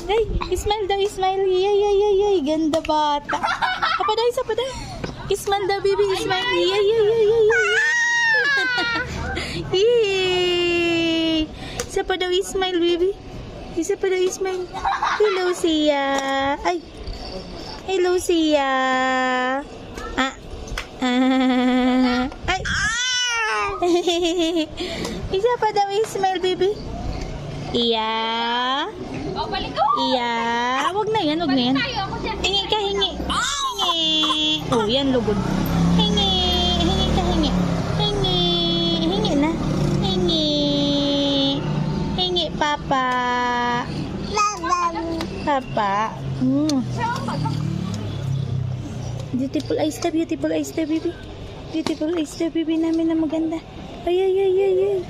Ay, smile daw, smile. Yay. Ganda bata. Isa pa daw. Smile daw, baby. Smile. Yay. Yay. Isa pa daw, smile, baby. Isa pa daw, smile. Hello, Sia. Ay. Hello, Sia. Ay. Isa pa daw, smile, baby. Iya. Iya. Wag na yan. Hingi ka, hingi. Oh, yan, lugod. Hingi ka, hingi. Hingi na. Hingi, papa. Papa. Beautiful eyes na, baby. Beautiful eyes na, baby namin na maganda. Ay.